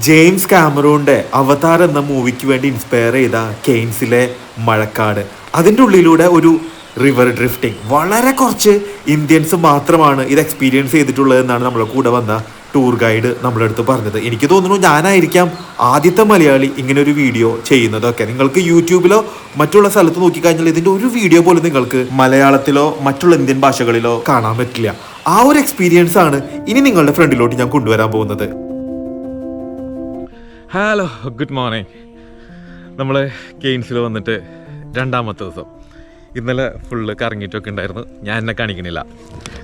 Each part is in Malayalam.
ജെയിംസ് കാമറൂണിൻ്റെ അവതാർ എന്ന മൂവിക്ക് വേണ്ടി ഇൻസ്പയർ ചെയ്ത കെയ്ൻസിലെ മഴക്കാട്, അതിൻ്റെ ഉള്ളിലൂടെ ഒരു റിവർ ഡ്രിഫ്റ്റിംഗ്. വളരെ കുറച്ച് ഇന്ത്യൻസ് മാത്രമാണ് ഇത് എക്സ്പീരിയൻസ് ചെയ്തിട്ടുള്ളതെന്നാണ് നമ്മുടെ കൂടെ വന്ന ടൂർ ഗൈഡ് നമ്മുടെ അടുത്ത് പറഞ്ഞത്. എനിക്ക് തോന്നുന്നു ഞാനായിരിക്കാം ആദ്യത്തെ മലയാളി ഇങ്ങനെ ഒരു വീഡിയോ ചെയ്യുന്നതൊക്കെ. നിങ്ങൾക്ക് യൂട്യൂബിലോ മറ്റുള്ള സ്ഥലത്ത് നോക്കിക്കഴിഞ്ഞാൽ ഇതിൻ്റെ ഒരു വീഡിയോ പോലും നിങ്ങൾക്ക് മലയാളത്തിലോ മറ്റുള്ള ഇന്ത്യൻ ഭാഷകളിലോ കാണാൻ പറ്റില്ല. ആ ഒരു എക്സ്പീരിയൻസ് ആണ് ഇനി നിങ്ങളുടെ ഫ്രണ്ടിലോട്ട് ഞാൻ കൊണ്ടുവരാൻ പോകുന്നത്. Hello, good morning. നമ്മൾ കെയ്ൻസിൽ വന്നിട്ട് രണ്ടാമത്തെ ദിവസം. ഇന്നലെ ഫുള്ള് കറങ്ങിയിട്ടൊക്കെ ഉണ്ടായിരുന്നു. ഞാൻ എന്നെ കാണിക്കണില്ല.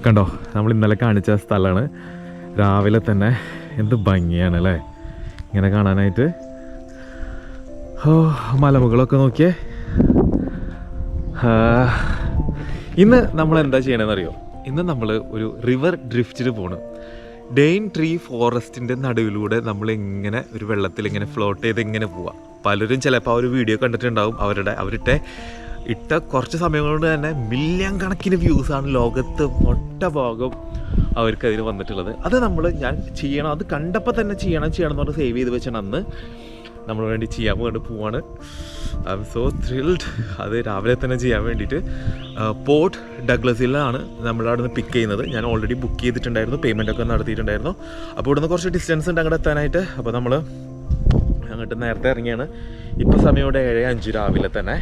കണ്ടോ, നമ്മൾ ഇന്നലെ കാണിച്ച സ്ഥലമാണ്. രാവിലെ തന്നെ എന്ത് ഭംഗിയാണ് അല്ലേ ഇങ്ങനെ കാണാനായിട്ട്. മലമുകളൊക്കെ നോക്കിയേ. ഇന്ന് നമ്മൾ എന്താ ചെയ്യണമെന്നറിയോ? ഇന്ന് നമ്മൾ ഒരു റിവർ ഡ്രിഫ്റ്റിന് പോകണം. ഡെയിൻട്രീ ഫോറസ്റ്റിൻ്റെ നടുവിലൂടെ നമ്മളിങ്ങനെ ഒരു വെള്ളത്തിൽ ഇങ്ങനെ ഫ്ലോട്ട് ചെയ്ത് ഇങ്ങനെ പോവാം. പലരും ചിലപ്പോൾ ആ ഒരു വീഡിയോ കണ്ടിട്ടുണ്ടാവും. അവരുടെ ഇട്ട കുറച്ച് സമയം കൊണ്ട് തന്നെ മില്യൺ കണക്കിന് വ്യൂസാണ് ലോകത്ത് മൊട്ട ഭാഗം അവർക്കതിന് വന്നിട്ടുള്ളത്. അത് ഞാൻ ചെയ്യണം, അത് കണ്ടപ്പോൾ തന്നെ ചെയ്യണം എന്ന് പറഞ്ഞ് സേവ് ചെയ്ത് വെച്ചാണ് അന്ന് നമ്മൾ വേണ്ടി ചെയ്യാൻ വേണ്ടി പോവാണ്. I M so thrilled. അത് രാവിലെ തന്നെ ചെയ്യാൻ വേണ്ടിയിട്ട് പോർട്ട് ഡഗ്ലസിലാണ് നമ്മളവിടെ നിന്ന് പിക്ക് ചെയ്യുന്നത്. ഞാൻ ഓൾറെഡി ബുക്ക് ചെയ്തിട്ടുണ്ടായിരുന്നു, പേയ്മെൻറ്റൊക്കെ നടത്തിയിട്ടുണ്ടായിരുന്നു. അപ്പോൾ ഇവിടുന്ന് കുറച്ച് ഡിസ്റ്റൻസ് ഉണ്ട് അങ്ങോട്ട് എത്താനായിട്ട്. അപ്പോൾ നമ്മൾ അങ്ങോട്ട് നേരത്തെ ഇറങ്ങിയാണ്. ഇപ്പോൾ സമയം ഇവിടെ 7:05 രാവിലെ തന്നെ.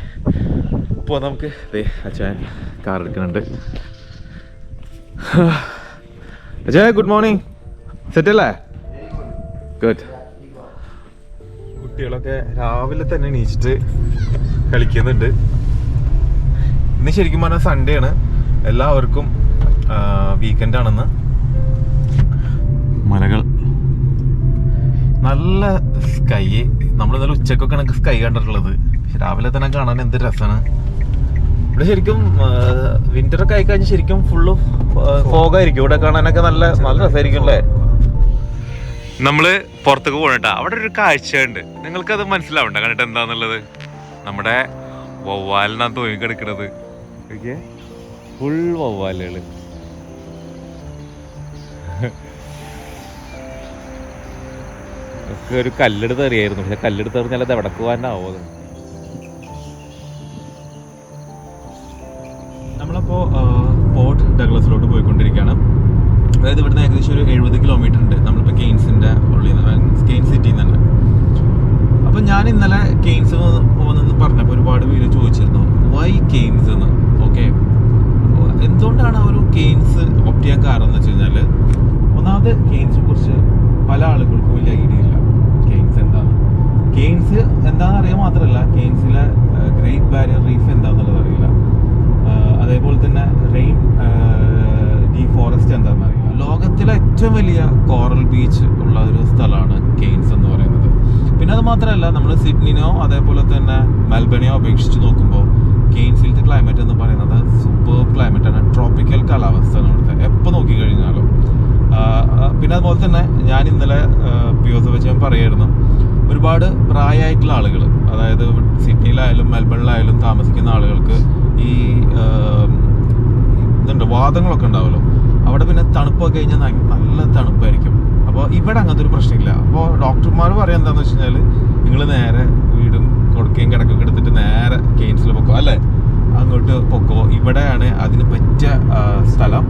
ഇപ്പോൾ നമുക്ക് അച്ഛൻ കാർ എടുക്കുന്നുണ്ട്. അച്ഛാ, ഗുഡ് മോർണിംഗ്. സെറ്റല്ലേ? ഗുഡ്. കുട്ടികളൊക്കെ രാവിലെ തന്നെ എണീച്ചിട്ട് കളിക്കുന്നുണ്ട്. ഇന്ന് ശരിക്കും പറഞ്ഞാൽ സൺഡേ ആണ്, എല്ലാവർക്കും വീക്കെൻഡ് ആണെന്ന്. മലകൾ, നല്ല സ്കൈ. നമ്മളിന്നലെ ഉച്ചക്കൊക്കെ എനിക്ക് സ്കൈ കണ്ടിട്ടുള്ളത്. രാവിലെ തന്നെ കാണാൻ എന്ത് രസമാണ്. ഇവിടെ ശരിക്കും വിന്ററൊക്കെ ആയിക്കഴിഞ്ഞാൽ ശരിക്കും ഫുള്ള് ഫോഗായിരിക്കും. ഇവിടെ കാണാനൊക്കെ നല്ല രസമായിരിക്കും അല്ലേ? നമ്മള് പുറത്തേക്ക് പോകണട്ടാ. അവിടെ ഒരു കാഴ്ചയുണ്ട്, നിങ്ങൾക്കത് മനസ്സിലാവണ്ട കണ്ടിട്ട് എന്താന്നുള്ളത്. നമ്മുടെ വവ്വാലിനാണ് തോന്നിക്കെടുക്കണത്. ഫുൾ വവ്വാലുകള്. ഒരു കല്ലെടുത്ത് എറിയായിരുന്നു, പക്ഷെ കല്ലെടുത്ത് എറിഞ്ഞാൽ അത് എവിടെ പോകാനാവോ? നമ്മളപ്പോ പോർട്ട് ഡഗ്ലസിലോട്ട് പോയിക്കൊണ്ടിരിക്കുകയാണ്. അതായത് ഇവിടുന്ന് ഏകദേശം ഒരു 70 കിലോമീറ്റർ ഉണ്ട്. നമ്മളിപ്പോൾ കെയ്ൻസിൻ്റെ ഉള്ളിൽ നിന്ന്, കെയ്ൻസ് സിറ്റിയിൽ നിന്ന് തന്നെ. അപ്പം ഞാൻ ഇന്നലെ കെയ്ൻസ് പോകുന്നെന്ന് പറഞ്ഞപ്പോൾ ഒരുപാട് പേര് ചോദിച്ചിരുന്നു വൈ കെയ്ൻസ് എന്ന്. ഓക്കെ, എന്തുകൊണ്ടാണ് ആ ഒരു കെയ്ൻസ് ഓപ്റ്റ് ചെയ്യാൻ കാരണം എന്ന് വെച്ച് കഴിഞ്ഞാൽ, ഒന്നാമത് കെയ്ൻസിനെ കുറിച്ച് പല ആളുകൾക്കും വലിയ ഐഡിയ ഇല്ല. കെയ്ൻസ് എന്താണെന്ന് അറിയാൻ മാത്രമല്ല, കെയ്ൻസിലെ ഗ്രേറ്റ് ബാരിയർ റീഫ് എന്താണെന്നുള്ളത് അറിയില്ല. അതേപോലെ തന്നെ ഫോറസ്റ്റ് എന്താണെന്ന് അറിയില്ല. ലോകത്തിലെ ഏറ്റവും വലിയ കോറൽ ബീച്ച് ഉള്ള ഒരു സ്ഥലമാണ് കെയ്ൻസ് എന്ന് പറയുന്നത്. പിന്നെ അത് മാത്രമല്ല, നമ്മൾ സിഡ്നിയോ അതേപോലെ തന്നെ മെൽബണിയോ അപേക്ഷിച്ച് നോക്കുമ്പോൾ കെയ്ൻസിലത്തെ ക്ലൈമറ്റ് എന്ന് പറയുന്നത് സൂപ്പർ ക്ലൈമറ്റാണ്. ട്രോപ്പിക്കൽ കാലാവസ്ഥയാണ് ഇവിടുത്തെ, എപ്പോൾ നോക്കിക്കഴിഞ്ഞാലും. പിന്നെ അതുപോലെ തന്നെ ഞാൻ ഇന്നലെ പിയോസ് വെച്ച് ഞാൻ പറയായിരുന്നു, ഒരുപാട് പ്രായമായിട്ടുള്ള ആളുകൾ, അതായത് സിഡ്നിയിലായാലും മെൽബണിലായാലും താമസിക്കുന്ന ആളുകൾക്ക് ഈ വാദങ്ങളൊക്കെ ഉണ്ടാവുമല്ലോ. അവിടെ പിന്നെ തണുപ്പൊക്കെ കഴിഞ്ഞാൽ നല്ല തണുപ്പായിരിക്കും. അപ്പോൾ ഇവിടെ അങ്ങനത്തെ ഒരു പ്രശ്നമില്ല. അപ്പോൾ ഡോക്ടർമാർ പറയാൻ എന്താണെന്ന് വെച്ച് കഴിഞ്ഞാൽ, നിങ്ങൾ നേരെ വീടും കൊടുക്കുകയും കിടക്കൊക്കെ എടുത്തിട്ട് നേരെ കെയ്ൻസിൽ പൊക്കോ, അല്ലേ, അങ്ങോട്ട് പൊക്കോ. ഇവിടെയാണ് അതിന് പറ്റിയ സ്ഥലം.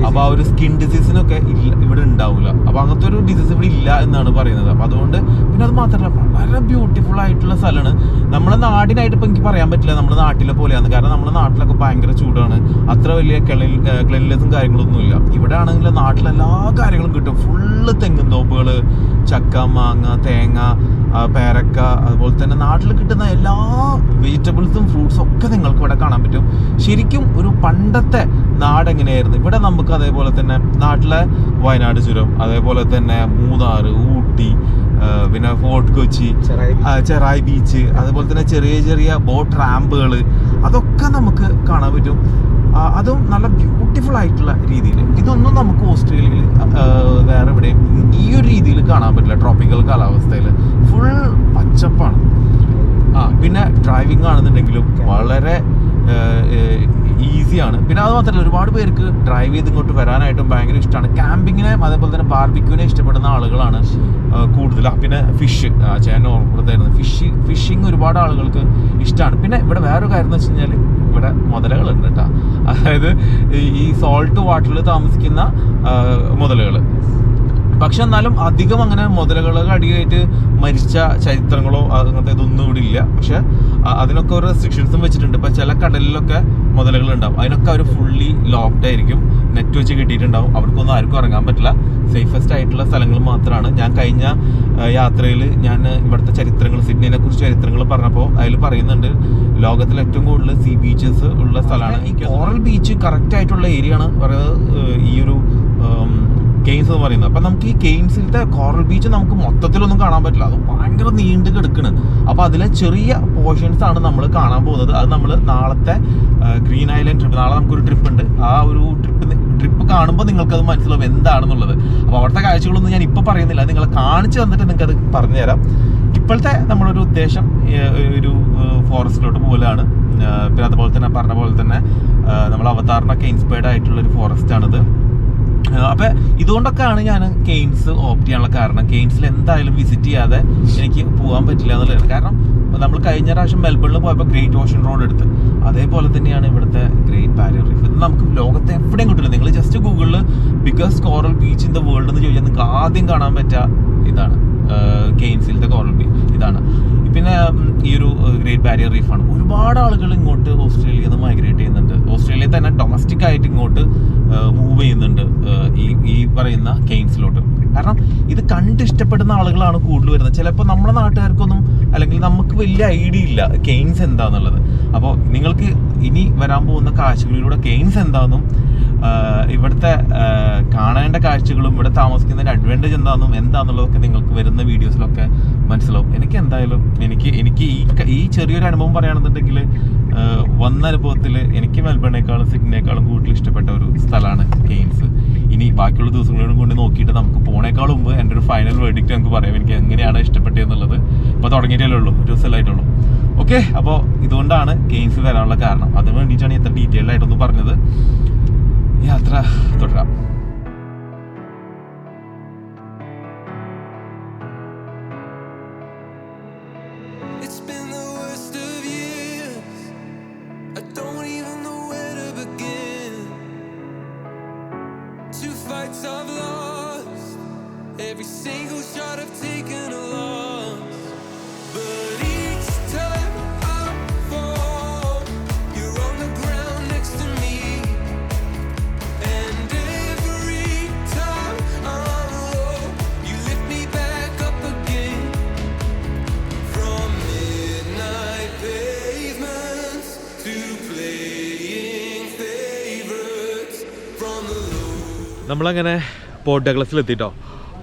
അപ്പോൾ ആ ഒരു സ്കിൻ ഡിസീസിനൊക്കെ ഇവിടെ ഉണ്ടാവില്ല. അപ്പോൾ അങ്ങനത്തെ ഒരു ഡിസീസ് ഇവിടെ ഇല്ല എന്നാണ് പറയുന്നത്. അപ്പോൾ അതുകൊണ്ട്, പിന്നെ അത് മാത്രമല്ല വളരെ ബ്യൂട്ടിഫുൾ ആയിട്ടുള്ള സ്ഥലമാണ്. നമ്മുടെ നാടിനായിട്ട് ഇപ്പം എനിക്ക് പറയാൻ പറ്റില്ല നമ്മുടെ നാട്ടിലെ പോലെയാണ്. കാരണം നമ്മുടെ നാട്ടിലൊക്കെ ഭയങ്കര ചൂടാണ്, അത്ര വലിയ ക്ലെൻലിനെസ്സും കാര്യങ്ങളൊന്നുമില്ല. ഇവിടെ ആണെങ്കിൽ നാട്ടിലെല്ലാ കാര്യങ്ങളും കിട്ടും. ഫുള്ള് തെങ്ങും തോപ്പുകൾ, ചക്ക, മാങ്ങ, തേങ്ങ, പേരക്ക, അതുപോലെ തന്നെ നാട്ടിൽ കിട്ടുന്ന എല്ലാ വെജിറ്റബിൾസും ഫ്രൂട്ട്സും ഒക്കെ നിങ്ങൾക്ക് ഇവിടെ കാണാൻ പറ്റും. ശരിക്കും ഒരു പണ്ടത്തെ നാടെങ്ങനെയായിരുന്നു. ഇവിടെ നമുക്ക് അതേപോലെ തന്നെ നാട്ടിലെ വയനാട് ചുരം, അതേപോലെ തന്നെ മൂന്നാർ, ഊട്ടി, പിന്നെ ഫോർട്ട് കൊച്ചി, ചെറായി ബീച്ച്, അതുപോലെ തന്നെ ചെറിയ ചെറിയ ബോട്ട് റാമ്പുകൾ, അതൊക്കെ നമുക്ക് കാണാൻ പറ്റും. അതും നല്ല ബ്യൂട്ടിഫുൾ ആയിട്ടുള്ള രീതിയിൽ. ഇതൊന്നും നമുക്ക് ഓസ്ട്രേലിയയിൽ വേറെ എവിടെയും ഈ ഒരു രീതിയിൽ കാണാൻ പറ്റില്ല. ട്രോപ്പിക്കൽ കാലാവസ്ഥയിൽ ഫുൾ പച്ചപ്പാണ്. പിന്നെ ഡ്രൈവിംഗ് ആണെന്നുണ്ടെങ്കിലും വളരെ ഈസിയാണ്. പിന്നെ അത് മാത്രമല്ല ഒരുപാട് പേർക്ക് ഡ്രൈവ് ചെയ്ത് ഇങ്ങോട്ട് വരാനായിട്ടും ഭയങ്കര ഇഷ്ടമാണ്. ക്യാമ്പിങ്ങിനെ അതേപോലെ തന്നെ ബാർബിക്യൂനെ ഇഷ്ടപ്പെടുന്ന ആളുകളാണ് കൂടുതൽ. പിന്നെ ഫിഷ് ചേട്ടൻ ഓർമ്മപ്പെടുത്തായിരുന്നു, ഫിഷിങ് ഒരുപാട് ആളുകൾക്ക് ഇഷ്ടമാണ്. പിന്നെ ഇവിടെ വേറൊരു കാര്യം എന്ന് വെച്ച് കഴിഞ്ഞാൽ ഇവിടെ മുതലകളുണ്ട് കേട്ടോ. അതായത് ഈ സോൾട്ട് വാട്ടറിൽ താമസിക്കുന്ന മുതലകൾ. പക്ഷെ എന്നാലും അധികം അങ്ങനെ മുതലകളൊക്കെ അടിയായിട്ട് മരിച്ച ചരിത്രങ്ങളോ അങ്ങനത്തെ ഇതൊന്നും ഇവിടെ ഇല്ല. പക്ഷെ അതിനൊക്കെ ഒരു റെസ്ട്രിക്ഷൻസും വെച്ചിട്ടുണ്ട്. ഇപ്പം ചില കടലിലൊക്കെ മുതലകളുണ്ടാവും, അതിനൊക്കെ അവർ ഫുള്ളി ലോക്ക്ഡ് ആയിരിക്കും, നെറ്റ് വെച്ച് കിട്ടിയിട്ടുണ്ടാവും. അവർക്കൊന്നും ആർക്കും ഇറങ്ങാൻ പറ്റില്ല. സേഫസ്റ്റ് ആയിട്ടുള്ള സ്ഥലങ്ങൾ മാത്രമാണ്. ഞാൻ കഴിഞ്ഞ യാത്രയിൽ ഞാൻ ഇവിടുത്തെ ചരിത്രങ്ങൾ, സിഡ്നിനെ കുറിച്ച് ചരിത്രങ്ങൾ പറഞ്ഞപ്പോൾ അതിൽ പറയുന്നുണ്ട് ലോകത്തിൽ ഏറ്റവും കൂടുതൽ സീ ബീച്ചസ് ഉള്ള സ്ഥലമാണ് ഈ കോറൽ ബീച്ച്. കറക്റ്റ് ആയിട്ടുള്ള ഏരിയ ആണ് പറയുന്നത് ഈ ഒരു കെയ്ൻസ് എന്ന് പറയുന്നത്. അപ്പം നമുക്ക് ഈ കെയ്ൻസിലത്തെ കോറൽ ബീച്ച് നമുക്ക് മൊത്തത്തിലൊന്നും കാണാൻ പറ്റില്ല, അത് ഭയങ്കര നീണ്ടു കിടക്കണ്. അപ്പോൾ അതിലെ ചെറിയ പോർഷൻസ് ആണ് നമ്മൾ കാണാൻ പോകുന്നത്. അത് നമ്മൾ നാളത്തെ ഗ്രീൻ ഐലൻഡ് ട്രിപ്പ്, നാളെ നമുക്കൊരു ട്രിപ്പ് ഉണ്ട്. ആ ഒരു ട്രിപ്പ് കാണുമ്പോൾ നിങ്ങൾക്കത് മനസ്സിലാവും എന്താണെന്നുള്ളത്. അപ്പോൾ അവിടുത്തെ കാഴ്ചകളൊന്നും ഞാൻ ഇപ്പോൾ പറയുന്നില്ല, നിങ്ങളെ കാണിച്ചു തന്നിട്ട് നിങ്ങൾക്കത് പറഞ്ഞുതരാം. ഇപ്പോഴത്തെ നമ്മളൊരു ഉദ്ദേശം ഒരു ഫോറസ്റ്റിലോട്ട് പോലെയാണ്. പിന്നെ അതുപോലെ തന്നെ പറഞ്ഞ പോലെ തന്നെ നമ്മൾ അവതാറിനൊക്കെ ഇൻസ്പയർഡ് ആയിട്ടുള്ളൊരു ഫോറസ്റ്റാണിത്. അപ്പം ഇതുകൊണ്ടൊക്കെയാണ് ഞാൻ കെയ്ൻസ് ഓപ്റ്റ് ചെയ്യാനുള്ള കാരണം. കെയ്ൻസിൽ എന്തായാലും വിസിറ്റ് ചെയ്യാതെ എനിക്ക് പോകാൻ പറ്റില്ല എന്നുള്ളതാണ്. കാരണം നമ്മൾ കഴിഞ്ഞ പ്രാവശ്യം മെൽബണിൽ പോയപ്പോൾ ഗ്രേറ്റ് ഓഷൻ റോഡ് എടുത്ത്, അതേപോലെ തന്നെയാണ് ഇവിടുത്തെ ഗ്രേറ്റ് ബാരിയർ റീഫ്. ഇത് നമുക്ക് ലോകത്തെ എവിടെയും കിട്ടില്ല. നിങ്ങൾ ജസ്റ്റ് ഗൂഗിളിൽ biggest coral beach in the world എന്ന് ചോദിച്ചാൽ നിങ്ങൾക്ക് ആദ്യം കാണാൻ പറ്റുക ഇതാണ്, കെയ്ൻസിലത്തെ കോറൽ ബീച്ച് ഇതാണ്. പിന്നെ ഈ ഒരു ഗ്രേറ്റ് ബാരിയർ റീഫാണ്. ഒരുപാട് ആളുകൾ ഇങ്ങോട്ട് ഓസ്ട്രേലിയയിൽ നിന്ന് മൈഗ്രേറ്റ് ചെയ്യുന്നുണ്ട്. ഓസ്ട്രേലിയയിൽ തന്നെ ഡൊമസ്റ്റിക് ആയിട്ട് ഇങ്ങോട്ട് മൂവ് ചെയ്യുന്നുണ്ട് ഈ പറയുന്ന കെയ്ൻസിലോട്ട്. കാരണം ഇത് കണ്ടിഷ്ടപ്പെടുന്ന ആളുകളാണ് കൂടുതൽ വരുന്നത്. ചിലപ്പോൾ നമ്മുടെ നാട്ടുകാർക്കൊന്നും അല്ലെങ്കിൽ നമുക്ക് വലിയ ഐഡിയ ഇല്ല കെയ്ൻസ് എന്താണെന്നുള്ളത്. അപ്പോൾ നിങ്ങൾക്ക് ഇനി വരാൻ പോകുന്ന കാഴ്ചകളിലൂടെ കെയ്ൻസ് എന്താണെന്നും ഇവിടുത്തെ കാണേണ്ട കാഴ്ചകളും ഇവിടെ താമസിക്കുന്നതിൻ്റെ അഡ്വാൻറ്റേജ് എന്താണെന്നുള്ളതൊക്കെ നിങ്ങൾക്ക് വരുന്ന വീഡിയോസിലൊക്കെ മനസ്സിലാവും. എനിക്ക് എന്തായാലും എനിക്ക് ഈ ചെറിയൊരു അനുഭവം പറയുകയാണെന്നുണ്ടെങ്കിൽ വന്ന അനുഭവത്തിൽ എനിക്ക് മെൽബണിനേക്കാളും സിഡ്നിനേക്കാളും കൂടുതൽ ഇഷ്ടപ്പെട്ട ഒരു സ്ഥലമാണ് കെയ്ൻസ്. ഇനി ബാക്കിയുള്ള ദിവസങ്ങളോടും കൊണ്ട് നോക്കിയിട്ട് നമുക്ക് പോണേക്കാളും മുമ്പ് എൻ്റെ ഒരു ഫൈനൽ വേർഡിക്റ്റ് നമുക്ക് പറയാം എനിക്ക് എങ്ങനെയാണ് ഇഷ്ടപ്പെട്ടതെന്നുള്ളത്. ഇപ്പോൾ തുടങ്ങിയിട്ടേ ഉള്ളൂ, ഒരു ദിവസമായിട്ടുള്ളൂ. ഓക്കെ, അപ്പോൾ ഇതുകൊണ്ടാണ് കെയ്ൻസ് വരാനുള്ള കാരണം. അതിന് വേണ്ടിയിട്ടാണ് ഇത്ര ഡീറ്റെയിൽഡ് ആയിട്ടൊന്ന് പറഞ്ഞത്. യാത്ര തുടരാം. നമ്മളങ്ങനെ പോർട്ട് ഡഗ്ലസിൽ എത്തിയിട്ടോ.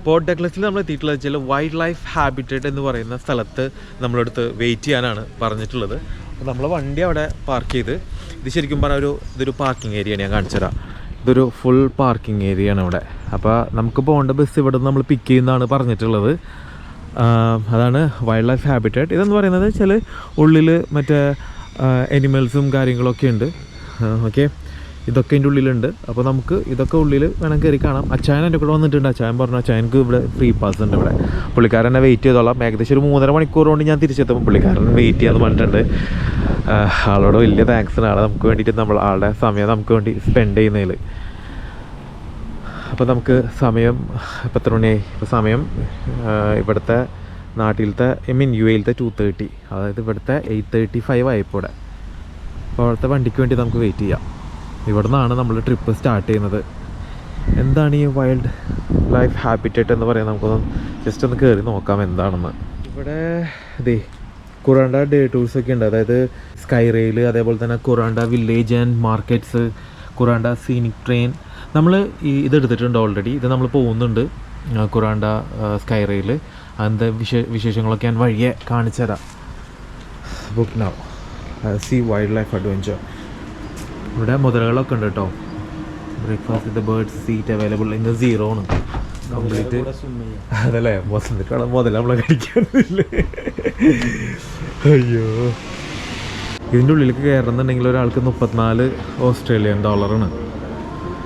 പോർട്ട് ഡഗ്ലസിൽ നമ്മൾ എത്തിയിട്ടുള്ളത് വെച്ചാൽ വൈൽഡ് ലൈഫ് ഹാബിറ്റേറ്റ് എന്ന് പറയുന്ന സ്ഥലത്ത് നമ്മളടുത്ത് വെയിറ്റ് ചെയ്യാനാണ് പറഞ്ഞിട്ടുള്ളത്. അപ്പോൾ നമ്മൾ വണ്ടി അവിടെ പാർക്ക് ചെയ്ത്, ഇത് ശരിക്കും പറഞ്ഞാൽ ഇതൊരു പാർക്കിംഗ് ഏരിയയാണ്. ഞാൻ കാണിച്ചു തരാം. ഇതൊരു ഫുൾ പാർക്കിംഗ് ഏരിയയാണ് ഇവിടെ. അപ്പോൾ നമുക്ക് പോകേണ്ട ബസ് ഇവിടെ നിന്ന് നമ്മൾ പിക്ക് ചെയ്യുന്നതാണ് പറഞ്ഞിട്ടുള്ളത്. അതാണ് വൈൽഡ് ലൈഫ് ഹാബിറ്റേറ്റ്. ഇതെന്ന് പറയുന്നത് വെച്ചാൽ ഉള്ളിൽ മറ്റേ എനിമൽസും കാര്യങ്ങളൊക്കെ ഉണ്ട്. ഓക്കെ, ഇതൊക്കെ ഇതിൻ്റെ ഉള്ളിലുണ്ട്. അപ്പോൾ നമുക്ക് ഇതൊക്കെ ഉള്ളിൽ വേണം കയറി കാണാം. അച്ചായൻ എൻ്റെ കൂടെ വന്നിട്ടുണ്ട്. അച്ചായൻ പറഞ്ഞു അച്ചായനക്ക് ഇവിടെ ഫ്രീ പാസ് ഉണ്ട് ഇവിടെ, പുള്ളിക്കാരൻ എന്നെ വെയിറ്റ് ചെയ്തോളാം. ഏകദേശം ഒരു 3.5 മണിക്കൂർ കൊണ്ട് ഞാൻ തിരിച്ചെത്തുമ്പോൾ പുള്ളിക്കാരൻ വെയിറ്റ് ചെയ്യാമെന്ന് പറഞ്ഞിട്ടുണ്ട്. ആളോട് വലിയ താങ്ക്സ് ആണ്, ആളെ നമുക്ക് വേണ്ടിയിട്ട് ആളുടെ സമയം നമുക്ക് വേണ്ടി സ്പെൻഡ് ചെയ്യുന്നതിൽ. അപ്പോൾ നമുക്ക് സമയം ഇപ്പോൾ എത്ര മണിയായി? ഇപ്പോൾ സമയം ഇവിടുത്തെ നാട്ടിലത്തെ UAE-യിലത്തെ 2:30, അതായത് ഇവിടുത്തെ 8:35 ആയപ്പോൾ ഇവിടെ. അപ്പോൾ അവിടുത്തെ വണ്ടിക്ക് വേണ്ടി നമുക്ക് വെയിറ്റ് ചെയ്യാം. ഇവിടെ നിന്നാണ് നമ്മൾ ട്രിപ്പ് സ്റ്റാർട്ട് ചെയ്യുന്നത്. എന്താണ് ഈ വൈൽഡ് ലൈഫ് ഹാബിറ്റേറ്റ് എന്ന് പറയുന്നത്? നമുക്കൊന്ന് ജസ്റ്റ് ഒന്ന് കയറി നോക്കാം എന്താണെന്ന്. ഇവിടെ കുറാണ്ട ഡേ ടൂർസൊക്കെ ഉണ്ട്. അതായത് സ്കൈ റെയിൽ, അതേപോലെ തന്നെ Kuranda village and markets, Kuranda scenic train. നമ്മൾ ഇതെടുത്തിട്ടുണ്ട് ഓൾറെഡി. ഇത് നമ്മൾ പോകുന്നുണ്ട് കുറാണ്ട സ്കൈ റെയിൽ. അതിൻ്റെ വിശേഷങ്ങളൊക്കെ ഞാൻ വഴിയെ കാണിച്ചു തരാം. Book now sea wildlife adventure. ഇവിടെ മുതലകളൊക്കെ ഉണ്ട് കേട്ടോ. Breakfast the birds seat available ഇന്ന് 0 ആണ് കംപ്ലീറ്റ്. അതല്ലേ മുതല നമ്മളെ കടിക്കാനില്ലേ? അയ്യോ, ഇതിൻ്റെ ഉള്ളിലേക്ക് കയറുന്നുണ്ടെങ്കിൽ ഒരാൾക്ക് 34 ഓസ്ട്രേലിയൻ ഡോളറാണ്.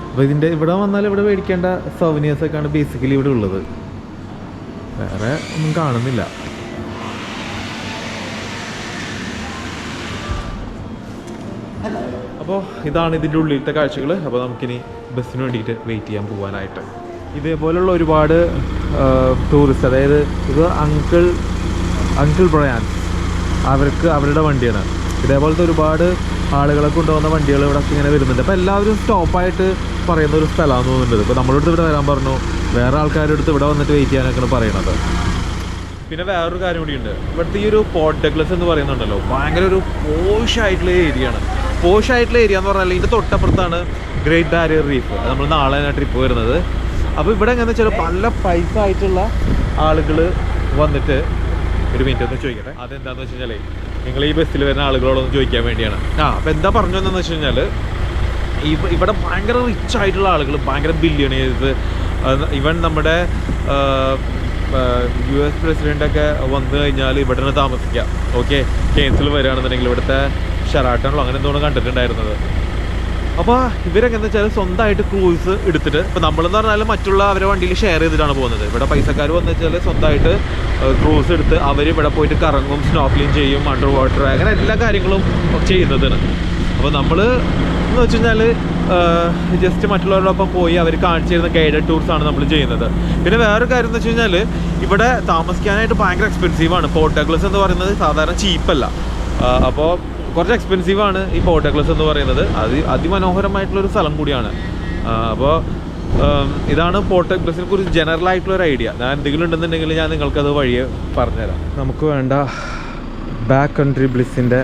അപ്പോൾ ഇവിടെ വന്നാൽ ഇവിടെ മേടിക്കേണ്ട സൗവനിയേഴ്സൊക്കെയാണ് ബേസിക്കലി ഇവിടെ ഉള്ളത്. വേറെ ഒന്നും കാണുന്നില്ല. അപ്പോൾ ഇതാണ് ഇതിൻ്റെ ഉള്ളിലത്തെ കാഴ്ചകൾ. അപ്പോൾ നമുക്കിനി ബസ്സിന് വേണ്ടിയിട്ട് വെയിറ്റ് ചെയ്യാൻ പോകാനായിട്ട്. ഇതേപോലുള്ള ഒരുപാട് ടൂറിസ്റ്റ്, അതായത് ഇത് അങ്കിൾ ബ്രയാൻ, അവരുടെ വണ്ടിയാണ്. ഇതേപോലത്തെ ഒരുപാട് ആളുകളെ കൊണ്ടുപോകുന്ന വണ്ടികൾ ഇവിടെ ഇങ്ങനെ വരുന്നുണ്ട്. അപ്പോൾ എല്ലാവരും സ്റ്റോപ്പായിട്ട് പറയുന്ന ഒരു സ്ഥലമാണെന്ന് തോന്നുന്നുണ്ട്. ഇപ്പോൾ നമ്മളോട് ഇവിടെ വരാൻ പറഞ്ഞു, വേറെ ആൾക്കാരുടെ അടുത്ത് ഇവിടെ വന്നിട്ട് വെയിറ്റ് ചെയ്യാനൊക്കെയാണ് പറയണത്. പിന്നെ വേറൊരു കാര്യം കൂടിയുണ്ട്. ഇവിടുത്തെ ഈ ഒരു പോർട്ട് ഡഗ്ലസ് എന്ന് പറയുന്നുണ്ടല്ലോ, ഭയങ്കര ഒരു പോഷായിട്ടുള്ള ഏരിയയാണ്. പോഷായിട്ടുള്ള ഏരിയ എന്ന് പറഞ്ഞാൽ ഇതിൻ്റെ തൊട്ടപ്പുറത്താണ് ഗ്രേറ്റ് ബാരിയർ റീഫ്. നമ്മൾ നാളെ ട്രിപ്പ് വരുന്നത്. അപ്പോൾ ഇവിടെ എങ്ങനെയാണെന്ന് വെച്ചാൽ പല പൈസ ആയിട്ടുള്ള ആളുകൾ വന്നിട്ട്, ഒരു മിനിറ്റ് ഒന്ന് ചോദിക്കട്ടെ, അതെന്താണെന്ന് വെച്ച് കഴിഞ്ഞാൽ നിങ്ങൾ ഈ ബസ്സിൽ വരുന്ന ആളുകളോടൊന്ന് ചോദിക്കാൻ വേണ്ടിയാണ്. അപ്പോൾ എന്താ പറഞ്ഞു എന്താണെന്ന് വെച്ച് കഴിഞ്ഞാൽ, ഇവിടെ ഭയങ്കര റിച്ച് ആയിട്ടുള്ള ആളുകൾ, ഭയങ്കര ബില്യണേഴ്സ്, ഇവൻ നമ്മുടെ US പ്രസിഡൻ്റൊക്കെ വന്നു കഴിഞ്ഞാൽ ഇവിടെ നിന്ന് താമസിക്കാം. ഓക്കെ, കെയ്ൻസിൽ വരികയാണെന്നുണ്ടെങ്കിൽ ഇവിടുത്തെ ഷെറാട്ടണിലോ അങ്ങനെ എന്തോന്ന് കണ്ടിട്ടുണ്ടായിരുന്നത്. അപ്പോൾ ഇവരെങ്ങനെയെന്ന് വെച്ചാൽ സ്വന്തമായിട്ട് ക്രൂസ് എടുത്തിട്ട്, ഇപ്പോൾ നമ്മളെന്ന് പറഞ്ഞാൽ മറ്റുള്ള അവരെ വണ്ടിയിൽ ഷെയർ ചെയ്തിട്ടാണ് പോകുന്നത്. ഇവിടെ പൈസക്കാർ വന്നു വെച്ചാൽ സ്വന്തമായിട്ട് ക്രൂസ് എടുത്ത് അവർ ഇവിടെ പോയിട്ട് കറങ്ങും, സ്നോർക്കലിംഗ് ചെയ്യും, അണ്ടർ വാട്ടർ, അങ്ങനെ എല്ലാ കാര്യങ്ങളും ചെയ്യുന്നതാണ്. അപ്പോൾ നമ്മൾ എന്ന് വെച്ച് കഴിഞ്ഞാൽ ജസ്റ്റ് മറ്റുള്ളവരോടൊപ്പം പോയി അവർ കാണിച്ചു തരുന്ന ഗൈഡഡ് ടൂർസാണ് നമ്മൾ ചെയ്യുന്നത്. പിന്നെ വേറൊരു കാര്യം എന്ന് വെച്ച് കഴിഞ്ഞാൽ ഇവിടെ താമസിക്കാനായിട്ട് ഭയങ്കര എക്സ്പെൻസീവാണ്. പോർട്ട് ഡഗ്ലസ് എന്ന് പറയുന്നത് സാധാരണ ചീപ്പല്ല. അപ്പോൾ കുറച്ച് എക്സ്പെൻസീവാണ് ഈ പോർട്ട് ഡഗ്ലസ് എന്ന് പറയുന്നത്. അതിമനോഹരമായിട്ടുള്ളൊരു സ്ഥലം കൂടിയാണ്. അപ്പോൾ ഇതാണ് പോർട്ട് ഡഗ്ലസിനെ കുറിച്ച് ജനറൽ ആയിട്ടുള്ളൊരു ഐഡിയ. ഞാൻ എന്തെങ്കിലും ഉണ്ടെന്നുണ്ടെങ്കിൽ ഞാൻ നിങ്ങൾക്കത് വഴിയെ പറഞ്ഞുതരാം. നമുക്ക് വേണ്ട ബാക്ക് കൺട്രി ബ്ലിസ്സിൻ്റെ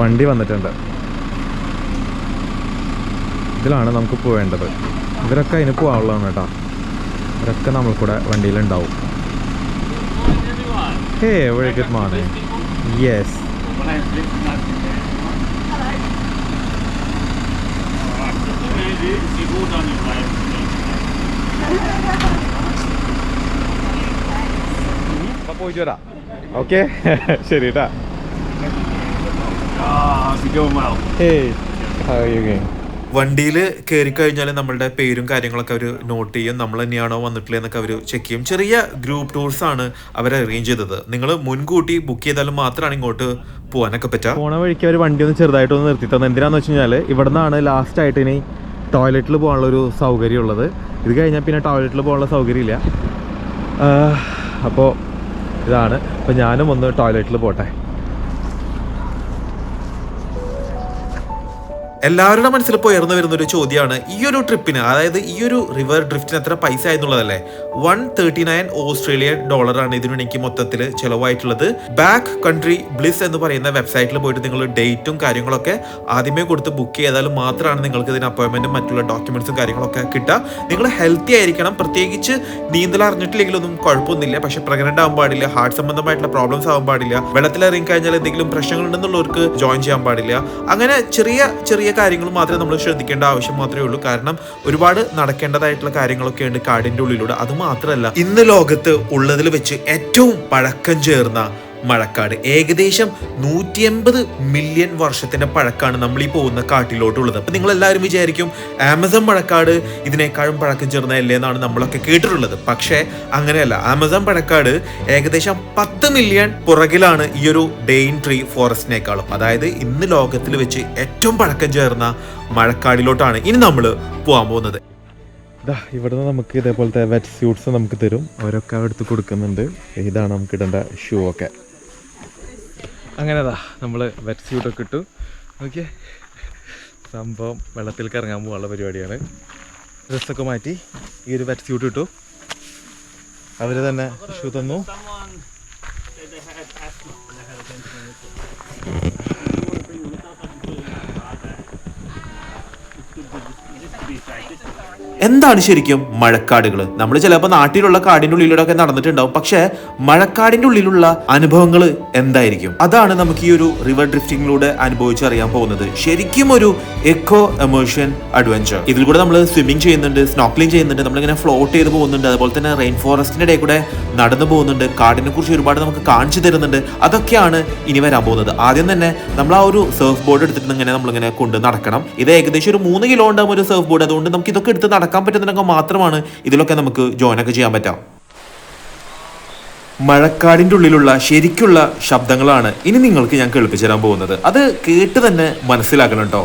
വണ്ടി വന്നിട്ടുണ്ട്. ഇതിലാണ് നമുക്ക് പോവേണ്ടത്. ഇവരൊക്കെ അതിന് പോകാനുള്ളതാണ് കേട്ടോ. ഇവരൊക്കെ നമ്മൾ കൂടെ വണ്ടിയിലുണ്ടാവും. ഹേ, വെരി ഗുഡ് മോർണിംഗ്. യെസ്, അപ്പോൾ പോയിട്ട് വരാം. ഓക്കെ, ശരി കേട്ടാ. ഹേ, how are you going? വണ്ടിയിൽ കയറി കഴിഞ്ഞാൽ നമ്മളുടെ പേരും കാര്യങ്ങളൊക്കെ അവർ നോട്ട് ചെയ്യും. നമ്മൾ തന്നെയാണോ വന്നിട്ടില്ല എന്നൊക്കെ അവർ ചെക്ക് ചെയ്യും. ചെറിയ ഗ്രൂപ്പ് ടൂർസാണ് അവർ അറേഞ്ച് ചെയ്തത്. നിങ്ങൾ മുൻകൂട്ടി ബുക്ക് ചെയ്താലും മാത്രമാണ് ഇങ്ങോട്ട് പോകാനൊക്കെ പറ്റുക. പോണ വഴിക്ക് അവർ വണ്ടി ഒന്ന് ചെറുതായിട്ടൊന്ന് നിർത്തി തന്നെ. എന്തിനാന്ന് വെച്ച് കഴിഞ്ഞാൽ ഇവിടെ നിന്നാണ് ലാസ്റ്റായിട്ട് ഇനി ടോയ്ലറ്റിൽ പോകാനുള്ളൊരു സൗകര്യം ഉള്ളത്. ഇത് കഴിഞ്ഞാൽ പിന്നെ ടോയ്ലറ്റിൽ പോകാനുള്ള സൗകര്യമില്ല. അപ്പോൾ ഇതാണ്. അപ്പോൾ ഞാനും ഒന്ന് ടോയ്ലറ്റിൽ പോട്ടെ. എല്ലാവരുടെ മനസ്സിൽ ഇപ്പോൾ ഉയർന്നു വരുന്ന ഒരു ചോദ്യമാണ്, ഈ ഒരു ട്രിപ്പിന്, അതായത് ഈ ഒരു റിവർ ഡ്രിഫ്റ്റിന് എത്ര പൈസ ആയെന്നുള്ളതല്ലേ. $139 ഓസ്ട്രേലിയൻ ഡോളറാണ് ഇതിന് എനിക്ക് മൊത്തത്തിൽ ചിലവായിട്ടുള്ളത്. ബാക്ക് കൺട്രി ബ്ലിസ് എന്ന് പറയുന്ന വെബ്സൈറ്റിൽ പോയിട്ട് നിങ്ങൾ ഡേറ്റും കാര്യങ്ങളൊക്കെ ആദ്യമേ കൊടുത്ത് ബുക്ക് ചെയ്താലും മാത്രമാണ് നിങ്ങൾക്ക് ഇതിന് അപ്പോയിൻമെന്റും മറ്റുള്ള ഡോക്യുമെന്റ്സും കാര്യങ്ങളൊക്കെ കിട്ടുക. നിങ്ങൾ ഹെൽത്തി ആയിരിക്കണം. പ്രത്യേകിച്ച് നീന്തൽ അറിഞ്ഞിട്ടില്ലെങ്കിലൊന്നും കുഴപ്പമൊന്നുമില്ല. പക്ഷെ പ്രഗ്നന്റ് ആവാൻ പാടില്ല, ഹാർട്ട് സംബന്ധമായിട്ടുള്ള പ്രോബ്ലംസ് ആവാൻ പാടില്ല, വെള്ളത്തിൽ ഇറങ്ങി കഴിഞ്ഞാൽ എന്തെങ്കിലും പ്രശ്നങ്ങൾ ഉണ്ടെന്നുള്ളവർക്ക് ജോയിൻ ചെയ്യാൻ പാടില്ല. അങ്ങനെ ചെറിയ കാര്യങ്ങൾ മാത്രമേ നമ്മൾ ശ്രദ്ധിക്കേണ്ട ആവശ്യം മാത്രമേ ഉള്ളൂ. കാരണം ഒരുപാട് നടക്കേണ്ടതായിട്ടുള്ള കാര്യങ്ങളൊക്കെ ഉണ്ട് കാടിന്റെ ഉള്ളിലൂടെ. അത് മാത്രമല്ല, ഇന്ന് ലോകത്ത് ഉള്ളതിൽ വെച്ച് ഏറ്റവും പഴക്കം ചേർന്ന മഴക്കാട്, ഏകദേശം 180 മില്യൺ വർഷത്തിന്റെ പഴക്കാണ് നമ്മൾ ഈ പോകുന്ന കാട്ടിലോട്ടുള്ളത്. അപ്പൊ നിങ്ങൾ എല്ലാവരും വിചാരിക്കും ആമസോൺ മഴക്കാട് ഇതിനേക്കാളും പഴക്കം ചേർന്നതല്ലേ എന്നാണ് നമ്മളൊക്കെ കേട്ടിട്ടുള്ളത്. പക്ഷേ അങ്ങനെയല്ല. ആമസോൺ മഴക്കാട് ഏകദേശം 10 മില്യൺ പുറകിലാണ് ഈ ഒരു ഡെയിൻട്രീ ഫോറസ്റ്റിനേക്കാളും. അതായത് ഇന്ന് ലോകത്തിൽ വെച്ച് ഏറ്റവും പഴക്കം ചേർന്ന മഴക്കാടിലോട്ടാണ് ഇനി നമ്മൾ പോകാൻ പോകുന്നത്. ഇവിടുന്ന് നമുക്ക് ഇതേപോലത്തെ വെറ്റ് സ്യൂട്ട്സ് നമുക്ക് തരും. അവരൊക്കെ എടുത്ത് കൊടുക്കുന്നുണ്ട്. ഇതാണ് നമുക്ക് ഇടേണ്ട ഷൂ ഒക്കെ. അങ്ങനെതാ നമ്മൾ വെറ്റ് സ്യൂട്ടൊക്കെ ഇട്ടു. ഓക്കെ, സംഭവം വെള്ളത്തിൽ കറങ്ങാൻ പോകാനുള്ള പരിപാടിയാണ്. ഡ്രസ്സൊക്കെ മാറ്റി ഈ ഒരു വെറ്റ് സ്യൂട്ട് ഇട്ടു. അവർ തന്നെ ഷൂ തന്നു. എന്താണ് ശരിക്കും മഴക്കാടുകൾ? നമ്മൾ ചിലപ്പോൾ നാട്ടിലുള്ള കാടിന്റെ ഉള്ളിലൂടെ ഒക്കെ നടന്നിട്ടുണ്ടാവും, പക്ഷേ മഴക്കാടിന്റെ ഉള്ളിലുള്ള അനുഭവങ്ങൾ എന്തായിരിക്കും? അതാണ് നമുക്ക് ഈ ഒരു റിവർ ഡ്രിഫ്റ്റിംഗിലൂടെ അനുഭവിച്ചറിയാൻ പോകുന്നത്. ശരിക്കും ഒരു എക്കോ എമേർഷൻ അഡ്വഞ്ചർ. ഇതിൽ കൂടെ നമ്മൾ സ്വിമ്മിംഗ് ചെയ്യുന്നുണ്ട്, സ്നോർക്കലിംഗ് ചെയ്യുന്നുണ്ട്, നമ്മളിങ്ങനെ ഫ്ലോട്ട് ചെയ്ത് പോകുന്നുണ്ട്, അതുപോലെ തന്നെ റെയിൻ ഫോറസ്റ്റിന്റെ ഇടയിൽ കൂടെ നടന്നു പോകുന്നുണ്ട്, കാടിനെ കുറിച്ച് ഒരുപാട് നമുക്ക് കാണിച്ചു തരുന്നുണ്ട്. അതൊക്കെയാണ് ഇനി വരാൻ പോകുന്നത്. ആദ്യം തന്നെ നമ്മൾ ആ ഒരു സർഫ് ബോർഡ് എടുത്തിട്ട് ഇങ്ങനെ നമ്മളിങ്ങനെ കൊണ്ട് നടക്കണം. ഇത് ഏകദേശം ഒരു 3 കിലോ ഉണ്ടാകും ഒരു സർഫ് ബോർഡ്. അതുകൊണ്ട് നമുക്ക് ഇതൊക്കെ എടുത്ത് നടക്കാൻ പറ്റുന്നുണ്ടെങ്കിൽ മാത്രമാണ് ഇതിലൊക്കെ നമുക്ക് ജോയിൻ ഒക്കെ ചെയ്യാൻ പറ്റാം. മഴക്കാടിന്റെ ഉള്ളിലുള്ള ശരിക്കുള്ള ശബ്ദങ്ങളാണ് ഇനി നിങ്ങൾക്ക് ഞാൻ കേൾപ്പിച്ചു തരാൻ പോകുന്നത്. അത് കേട്ട് തന്നെ മനസ്സിലാക്കണം കേട്ടോ.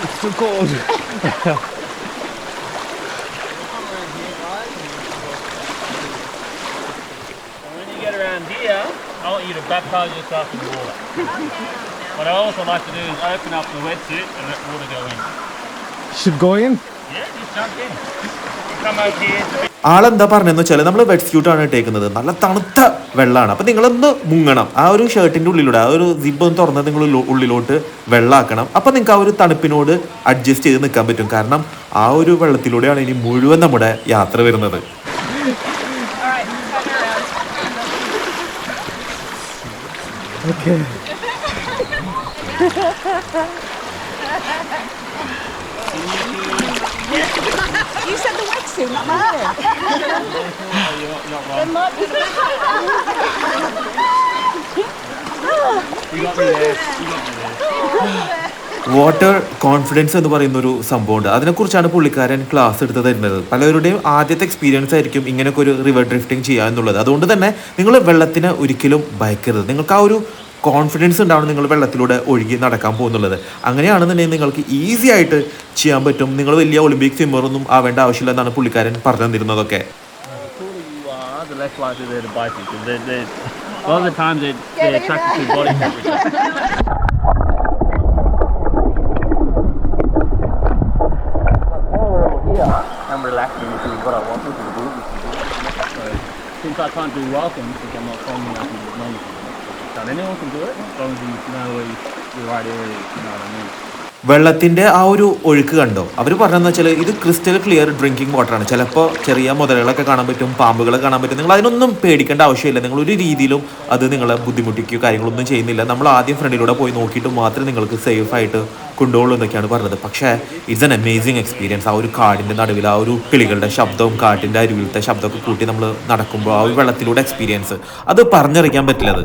It's too cold. When you get around here, I want you to baptise yourself in the water. What I also like to do is open up the wetsuit and let water go in. Should go in? Yeah, just jump in. Come over here to be ആളെന്താ പറഞ്ഞെന്ന് വെച്ചാൽ നമ്മൾ വെറ്റ് സ്യൂട്ടാണ് ഇട്ടേക്കുന്നത്, നല്ല തണുത്ത വെള്ളമാണ്. അപ്പം നിങ്ങളൊന്ന് മുങ്ങണം. ആ ഒരു ഷർട്ടിൻ്റെ ഉള്ളിലൂടെ ആ ഒരു സിബ് ഒന്ന് തുറന്ന് നിങ്ങൾ ഉള്ളിലോട്ട് വെള്ളമാക്കണം. അപ്പം നിങ്ങൾക്ക് ആ ഒരു തണുപ്പിനോട് അഡ്ജസ്റ്റ് ചെയ്ത് നിൽക്കാൻ പറ്റും. കാരണം ആ ഒരു വെള്ളത്തിലൂടെയാണ് ഇനി മുഴുവൻ നമ്മുടെ യാത്ര വരുന്നത്. Okay. You said the wetsuit, not my hair. you're not wrong. You got me there. You got me there. Water confidence എന്ന് പറയുന്ന ഒരു സംഭവമുണ്ട്. അതിനെക്കുറിച്ചാണ് പുള്ളിക്കാരൻ ക്ലാസ് എടുത്ത് തരുന്നത്. പലരുടെയും ആദ്യത്തെ എക്സ്പീരിയൻസ് ആയിരിക്കും ഇങ്ങനെയൊക്കെ ഒരു റിവർ ഡ്രിഫ്റ്റിംഗ് ചെയ്യുക എന്നുള്ളത്. അതുകൊണ്ട് തന്നെ നിങ്ങൾ വെള്ളത്തിന് ഒരിക്കലും ഭയക്കരുത്. നിങ്ങൾക്ക് ആ ഒരു കോൺഫിഡൻസ് ഉണ്ടാവണം നിങ്ങൾ വെള്ളത്തിലൂടെ ഒഴുകി നടക്കാൻ പോകുന്നുള്ളത്. അങ്ങനെയാണെന്നുണ്ടെങ്കിൽ നിങ്ങൾക്ക് ഈസി ആയിട്ട് ചെയ്യാൻ പറ്റും. നിങ്ങൾ വലിയ ഒളിമ്പിക് സ്വിമ്മറൊന്നും ആവേണ്ട ആവശ്യമില്ല എന്നാണ് പുള്ളിക്കാരൻ പറഞ്ഞു തന്നിരുന്നതൊക്കെ. The less likely they're to bite you because a lot of the times they're attracted to body temperature. I'm relaxing to what I want to do. So since I can't do welcome, because I'm not foaming up in the moment. So anyone can do it as long as you know where the right area is, you know what I mean. വെള്ളത്തിൻ്റെ ആ ഒരു ഒഴുക്ക് കണ്ടോ? അവർ പറഞ്ഞതെന്ന് വെച്ചാൽ ഇത് ക്രിസ്റ്റൽ ക്ലിയർ ഡ്രിങ്കിങ് വാട്ടറാണ്. ചിലപ്പോൾ ചെറിയ മുതലകളൊക്കെ കാണാൻ പറ്റും, പാമ്പുകളെ കാണാൻ പറ്റും. നിങ്ങൾ അതിനൊന്നും പേടിക്കേണ്ട ആവശ്യമില്ല. നിങ്ങൾ ഒരു രീതിയിലും അത് നിങ്ങളെ ബുദ്ധിമുട്ടിക്കുകയോ കാര്യങ്ങളൊന്നും ചെയ്യുന്നില്ല. നമ്മൾ ആദ്യം ഫ്രണ്ടിലൂടെ പോയി നോക്കിയിട്ട് മാത്രമേ നിങ്ങൾക്ക് സേഫ് ആയിട്ട് കൊണ്ടുപോകുള്ളൂ എന്നൊക്കെയാണ് പറഞ്ഞത്. പക്ഷേ ഇറ്റ്സ് ആൻ അമേസിങ് എക്സ്പീരിയൻസ്. ആ ഒരു കാടിൻ്റെ നടുവിൽ ആ ഒരു കിളികളുടെ ശബ്ദവും കാട്ടിൻ്റെ അരുവിലത്തെ ശബ്ദമൊക്കെ കൂട്ടി നമ്മൾ നടക്കുമ്പോൾ ആ ഒരു വെള്ളത്തിലൂടെ എക്സ്പീരിയൻസ് അത് പറഞ്ഞറിയിക്കാൻ പറ്റില്ല. അത്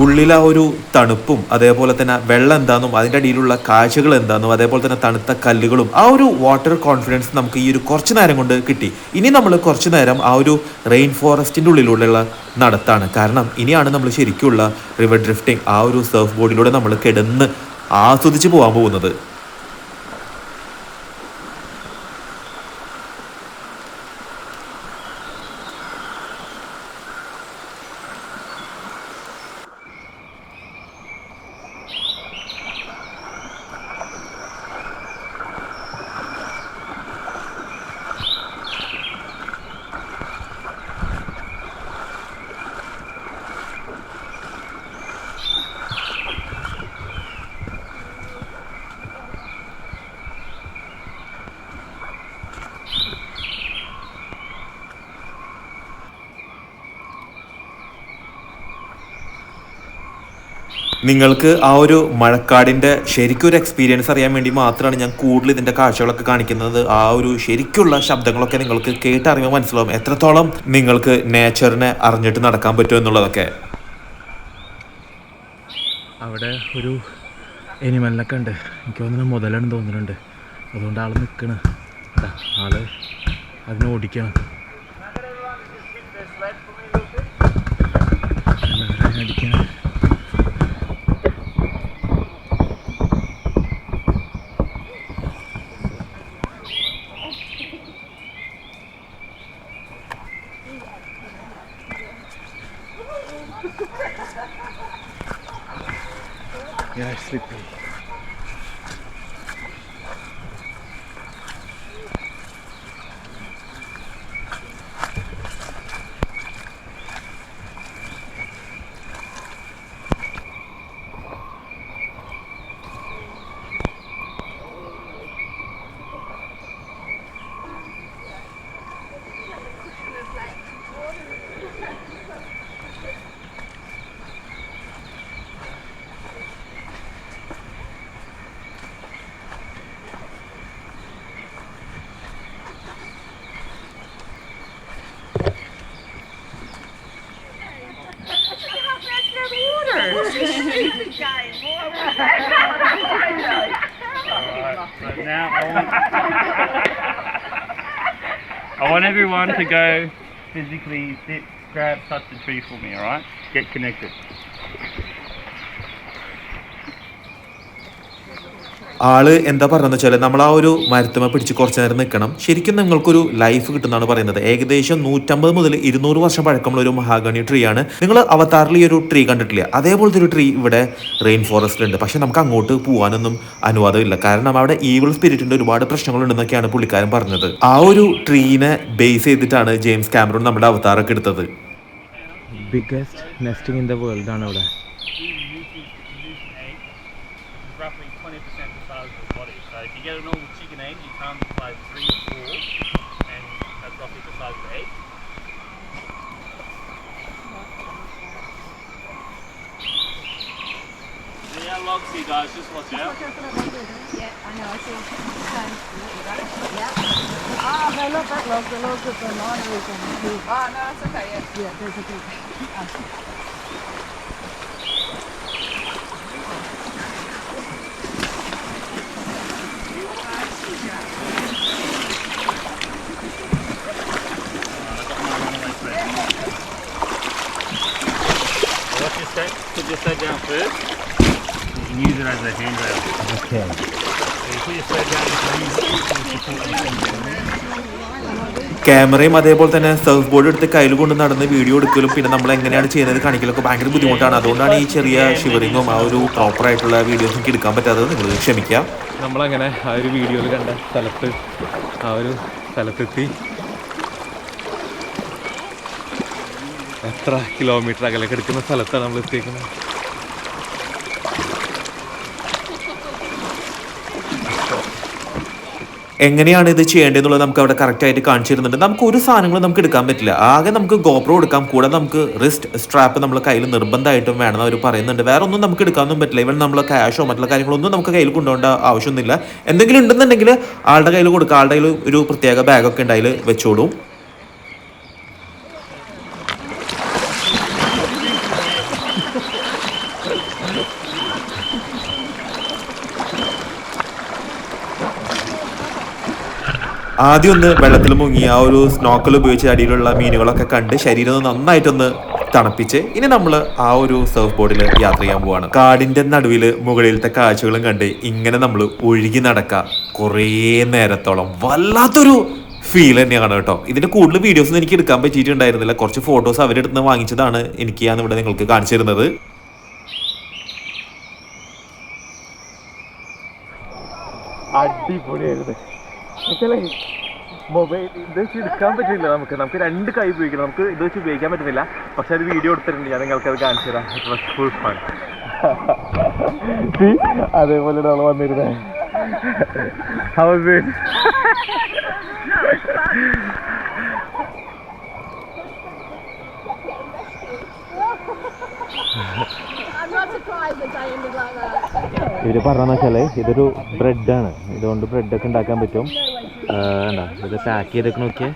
ഉള്ളിൽ ആ ഒരു തണുപ്പും അതേപോലെ തന്നെ വെള്ളം എന്താണെന്നും അതിൻ്റെ അടിയിലുള്ള കാഴ്ചകൾ എന്താണെന്നും അതേപോലെ തന്നെ തണുത്ത കല്ലുകളും ആ ഒരു വാട്ടർ കോൺഫിഡൻസ് നമുക്ക് ഈ ഒരു കുറച്ച് നേരം കൊണ്ട് കിട്ടി. ഇനി നമ്മൾ കുറച്ച് നേരം ആ ഒരു റെയിൻ ഫോറസ്റ്റിൻ്റെ ഉള്ളിലൂടെയുള്ള നടത്താണ്. കാരണം ഇനിയാണ് നമ്മൾ ശരിക്കുള്ള റിവർ ഡ്രിഫ്റ്റിംഗ് ആ ഒരു സർഫ് ബോർഡിലൂടെ നമ്മൾ കിടന്ന് ആസ്വദിച്ച് പോകാൻ പോകുന്നത്. നിങ്ങൾക്ക് ആ ഒരു മഴക്കാടിൻ്റെ ശരിക്കും ഒരു എക്സ്പീരിയൻസ് അറിയാൻ വേണ്ടി മാത്രമാണ് ഞാൻ കൂടുതൽ ഇതിൻ്റെ കാഴ്ചകളൊക്കെ കാണിക്കുന്നത്. ആ ഒരു ശരിക്കുള്ള ശബ്ദങ്ങളൊക്കെ നിങ്ങൾക്ക് കേട്ടറിയുമ്പോൾ മനസ്സിലാവും എത്രത്തോളം നിങ്ങൾക്ക് നേച്ചറിനെ അറിഞ്ഞിട്ട് നടക്കാൻ പറ്റും എന്നുള്ളതൊക്കെ. അവിടെ ഒരു എനിമലിനൊക്കെ ഉണ്ട്, എനിക്ക് തോന്നുന്നു മുതലാണെന്ന് തോന്നുന്നുണ്ട്. അതുകൊണ്ട് ആൾ നിൽക്കണ്, ആള് അതിനെ ഓടിക്കണം. അടിക്കണം. Yeah, slippery. So now I want everyone to go physically sit, grab, touch the tree for me, alright? Get connected. ആള് എന്താ പറയുന്നത് വെച്ചാൽ നമ്മൾ ആ ഒരു മരത്തുമ പിടിച്ച് കുറച്ച് നേരം നിൽക്കണം. ശരിക്കും നിങ്ങൾക്കൊരു ലൈഫ് കിട്ടുന്നതാണ് പറയുന്നത്. ഏകദേശം 150 മുതൽ 200 വർഷം പഴക്കമുള്ള ഒരു മഹാഗണി ട്രീ ആണ്. നിങ്ങൾ അവതാറിൽ ഈ ഒരു ട്രീ കണ്ടിട്ടില്ല, അതേപോലത്തെ ഒരു ട്രീ ഇവിടെ റെയിൻ ഫോറസ്റ്റിലുണ്ട്. പക്ഷെ നമുക്ക് അങ്ങോട്ട് പോകാനൊന്നും അനുവാദമില്ല, കാരണം അവിടെ ഈവിൾ സ്പിരിറ്റിന്റെ ഒരുപാട് പ്രശ്നങ്ങളുണ്ടെന്നൊക്കെയാണ് പുള്ളിക്കാരൻ പറഞ്ഞത്. ആ ഒരു ട്രീനെ ബേസ് ചെയ്തിട്ടാണ് ജെയിംസ് കാമറൂൺ നമ്മുടെ അവതാറൊക്കെ എടുത്തത്. Biggest nesting in the world ആണ് അവിടെ. Roughly 20% the size of the body. So if you get a normal chicken egg, you come like 3 or 4, and that's roughly the size of the egg. Yeah, logs here, guys. Just watch out. Yeah, I know. I see. You got it? Yeah. Ah, no, not that log. The log with the line is on here. Oh, no, it's okay. Yeah. Yeah, there's a big. Watch your step. Put your sled down first. You can use it as a handrail. Okay. So you put your sled down, you can use it to support your. ക്യാമറയും അതേപോലെ തന്നെ സർഫ് ബോർഡ് എടുത്ത് കയ്യിൽ കൊണ്ട് നടന്ന് വീഡിയോ എടുക്കലും പിന്നെ നമ്മൾ എങ്ങനെയാണ് ചെയ്യുന്നത് കാണിക്കലൊക്കെ ഭയങ്കര ബുദ്ധിമുട്ടാണ്. അതുകൊണ്ടാണ് ഈ ചെറിയ ഷിവറിങ്ങും ആ ഒരു പ്രോപ്പറായിട്ടുള്ള വീഡിയോസ് എനിക്ക് എടുക്കാൻ പറ്റാത്തത്. നിങ്ങൾ ക്ഷമിക്കാം. നമ്മളങ്ങനെ ആ ഒരു വീഡിയോയിൽ കണ്ട സ്ഥലത്ത് ആ ഒരു സ്ഥലത്തെത്തി. എത്ര കിലോമീറ്റർ അകലെ കിടക്കുന്ന സ്ഥലത്താണ് നമ്മൾ എത്തിയിരിക്കുന്നത്. എങ്ങനെയാണ് ഇത് ചെയ്യേണ്ടതെന്നുള്ളത് നമുക്ക് അവിടെ കറക്റ്റായിട്ട് കാണിച്ചു തരുന്നുണ്ട്. നമുക്ക് ഒരു സാധനങ്ങളും നമുക്ക് എടുക്കാൻ പറ്റില്ല. ആകെ നമുക്ക് ഗോപ്രോ എടുക്കാം, കൂടെ നമുക്ക് റിസ്റ്റ് സ്ട്രാപ്പ് നമ്മളെ കയ്യിൽ നിർബന്ധമായിട്ടും വേണമെന്ന് അവർ പറയുന്നുണ്ട്. വേറെ ഒന്നും നമുക്ക് എടുക്കാനൊന്നും പറ്റില്ല. ഇവൻ നമ്മൾ ക്യാഷോ മറ്റുള്ള കാര്യങ്ങളൊന്നും നമുക്ക് കയ്യിൽ കൊണ്ടുപോകേണ്ട ആവശ്യമൊന്നുമില്ല. എന്തെങ്കിലും ഉണ്ടെന്നുണ്ടെങ്കിൽ ആളുടെ കയ്യിൽ കൊടുക്കുക. ആളുടെ കയ്യിൽ ഒരു പ്രത്യേക ബാഗൊക്കെ ഉണ്ട്, അതിൽ വെച്ചോളൂ. ആദ്യം ഒന്ന് വെള്ളത്തിൽ മുങ്ങി ആ ഒരു സ്നോക്കൽ ഉപയോഗിച്ച് അടിയിലുള്ള മീനുകളൊക്കെ കണ്ട് ശരീരം നന്നായിട്ടൊന്ന് തണുപ്പിച്ച് ഇനി നമ്മൾ ആ ഒരു സർഫ് ബോർഡിൽ യാത്ര ചെയ്യാൻ പോവാണ്. കാടിന്റെ നടുവിൽ മുകളിലത്തെ കാഴ്ചകളും കണ്ട് ഇങ്ങനെ നമ്മൾ ഒഴുകി നടക്കാം കുറേ നേരത്തോളം. വല്ലാത്തൊരു ഫീൽ തന്നെയാണ് കേട്ടോ. ഇതിന്റെ കൂടുതൽ വീഡിയോസ് ഒന്നും എനിക്ക് എടുക്കാൻ പറ്റിയിട്ടുണ്ടായിരുന്നില്ല. കുറച്ച് ഫോട്ടോസ് അവരെടുത്ത് വാങ്ങിച്ചതാണ് എനിക്ക് ഞാൻ ഇവിടെ നിങ്ങൾക്ക് കാണിച്ചു തരുന്നത്. അടിപൊളിയായിരുന്നു. മൊബൈൽ ഇത് വെച്ച് എടുക്കാൻ പറ്റില്ല. നമുക്ക് 2 കൈ ഉപയോഗിക്കണം. നമുക്ക് ഇത് വെച്ച് ഉപയോഗിക്കാൻ പറ്റുന്നില്ല. പക്ഷെ അത് വീഡിയോ എടുത്തിട്ടുണ്ട്, ഞാൻ നിങ്ങൾക്ക് അത് കാണിച്ചു തരാം. It was full fun. അതേപോലെ നമ്മൾ വന്നിരുന്നേ. How was it? I'm not surprised. ഇവര് പറഞ്ഞെന്ന് വെച്ചാൽ ഇതൊരു ബ്രെഡാണ്, ഇതുകൊണ്ട് ബ്രെഡൊക്കെ ഉണ്ടാക്കാൻ പറ്റും. എന്താ ഇത് പാക്ക് ചെയ്തൊക്കെ നോക്കിയേ.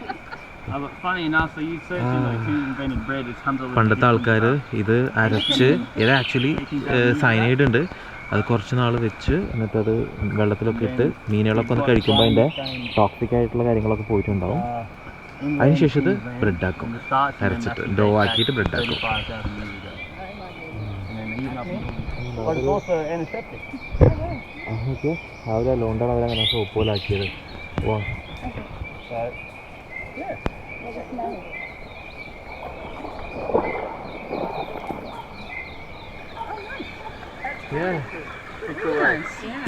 പണ്ടത്തെ ആൾക്കാർ ഇത് അരച്ച്, ഇത് ആക്ച്വലി സയനൈഡ് ഉണ്ട്, അത് കുറച്ച് നാൾ വെച്ച് എന്നിട്ടത് വെള്ളത്തിലൊക്കെ ഇട്ട് മീനുകളൊക്കെ ഒന്ന് കഴിക്കുമ്പോൾ അതിൻ്റെ ടോക്സിക് ആയിട്ടുള്ള കാര്യങ്ങളൊക്കെ പോയിട്ടുണ്ടാവും. അതിനുശേഷം ഇത് ബ്രെഡാക്കും, അരച്ചിട്ട് ഡോ ആക്കിയിട്ട് ബ്രെഡാക്കും. അവരെ ലോണ്ടാണ് അവരങ്ങനെ സോപ്പ് പോലെ ആക്കിയത്. വാ,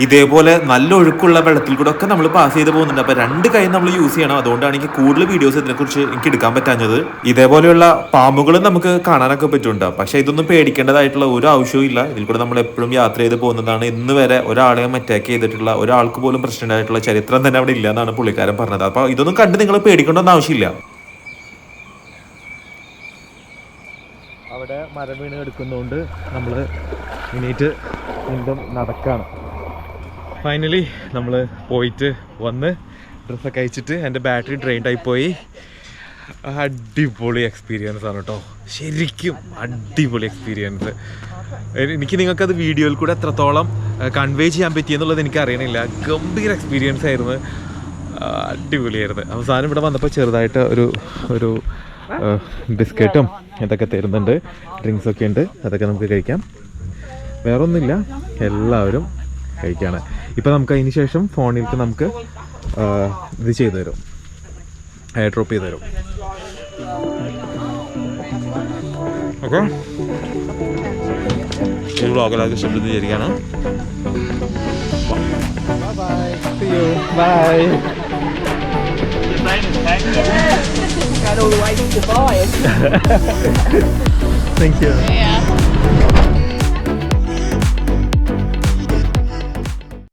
ഇതേപോലെ നല്ല ഒഴുക്കുള്ള വെള്ളത്തിൽ കൂടെ ഒക്കെ നമ്മൾ പാസ് ചെയ്ത് പോകുന്നുണ്ട്. അപ്പോൾ 2 കൈ നമ്മൾ യൂസ് ചെയ്യണം. അതുകൊണ്ടാണ് എനിക്ക് കൂടുതൽ വീഡിയോസ് ഇതിനെക്കുറിച്ച് എനിക്ക് എടുക്കാൻ പറ്റാഞ്ഞത്. ഇതേപോലെയുള്ള പാമ്പുകളും നമുക്ക് കാണാനൊക്കെ പറ്റുന്നുണ്ട്. പക്ഷേ ഇതൊന്നും പേടിക്കേണ്ടതായിട്ടുള്ള ഒരു ആവശ്യവും ഇല്ല. ഇതിൽ കൂടെ നമ്മൾ എപ്പോഴും യാത്ര ചെയ്ത് പോകുന്നതാണ്. ഇന്ന് വരെ ഒരാളെയും അറ്റാക്ക് ചെയ്തിട്ടുള്ള, ഒരാൾക്ക് പോലും പ്രശ്നം ഉണ്ടായിട്ടുള്ള ചരിത്രം തന്നെ അവിടെ ഇല്ല എന്നാണ് പുള്ളിക്കാരൻ പറഞ്ഞത്. അപ്പോൾ ഇതൊന്നും കണ്ട് നിങ്ങൾ പേടിക്കേണ്ടെന്ന് ആവശ്യമില്ല. അവിടെ മരം വീണ് എടുക്കുന്നതുകൊണ്ട് നമ്മൾ എണീറ്റ് വീണ്ടും നടക്കാണ്. ഫൈനലി നമ്മൾ പോയിട്ട് വന്ന് ഡ്രസ്സൊക്കെ അയച്ചിട്ട് എൻ്റെ ബാറ്ററി ഡ്രെയിൻഡ് ആയിപ്പോയി. അടിപൊളി എക്സ്പീരിയൻസ് ആണ് കേട്ടോ, ശരിക്കും അടിപൊളി എക്സ്പീരിയൻസ്. എനിക്ക് നിങ്ങൾക്കത് വീഡിയോയിൽ കൂടെ എത്രത്തോളം കൺവേ ചെയ്യാൻ പറ്റിയെന്നുള്ളത് എനിക്ക് അറിയണില്ല. ഗംഭീര എക്സ്പീരിയൻസ് ആയിരുന്നു, അടിപൊളിയായിരുന്നു. അവസാനം ഇവിടെ വന്നപ്പോൾ ചെറുതായിട്ട് ഒരു ബിസ്ക്കറ്റും ഇതൊക്കെ തരുന്നുണ്ട്, ഡ്രിങ്ക്സൊക്കെ ഉണ്ട്, അതൊക്കെ നമുക്ക് കഴിക്കാം. വേറൊന്നുമില്ല, എല്ലാവരും കഴിക്കുകയാണ്. ഇപ്പോൾ നമുക്ക് അതിന് ശേഷം ഫോണിലേക്ക് നമുക്ക് ഇത് ചെയ്തു തരും, എയർ ഡ്രോപ്പ് ചെയ്ത് തരും. ഓക്കെ, ഈ വ്ളോഗിലൊക്കെ ഇഷ്ടപ്പെട്ട് വിചാരിക്കുകയാണ്. By. Got all the way to Dubai. Thank you. Yeah.